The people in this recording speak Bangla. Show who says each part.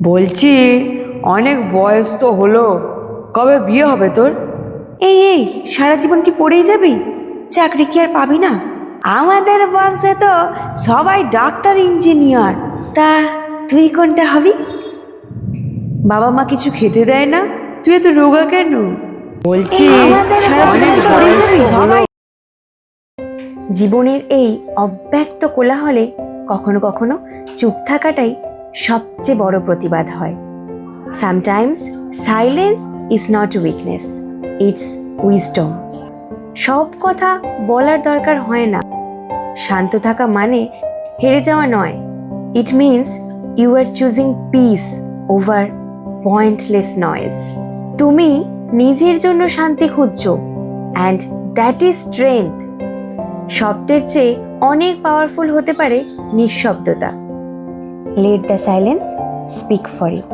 Speaker 1: বলছি অনেক বয়স তো হলো, কবে বিয়ে হবে তোর?
Speaker 2: এই সারা জীবন কি পড়েই যাবি? চাকরি কি আর পাবি না? আমাদের বংশে তো সবাই ডাক্তার ইঞ্জিনিয়ার। তা তুই কোনটা হবি?
Speaker 1: বাবা মা কিছু খেতে দেয় না, তুই এত রোগা কেন? বলছি
Speaker 2: সারা জীবন
Speaker 1: অনেক
Speaker 2: কি পড়েই
Speaker 1: বয়স
Speaker 2: যাবি?
Speaker 1: তো হলো।
Speaker 2: জীবনের এই অব্যক্ত কোলাহলে কখনো কখনো চুপ থাকাটাই সবচেয়ে বড় প্রতিবাদ হয়। Sometimes silence is not weakness, it's wisdom. সব কথা বলার দরকার হয় না। শান্ত থাকা মানে হেরে যাওয়া নয়। It means you are choosing peace over pointless noise. তুমি নিজের জন্য শান্তি খুঁজছো, অ্যান্ড দ্যাট ইজ স্ট্রেংথ। শব্দের চেয়ে অনেক পাওয়ারফুল হতে পারে নিঃশব্দতা। Let the silence speak for you.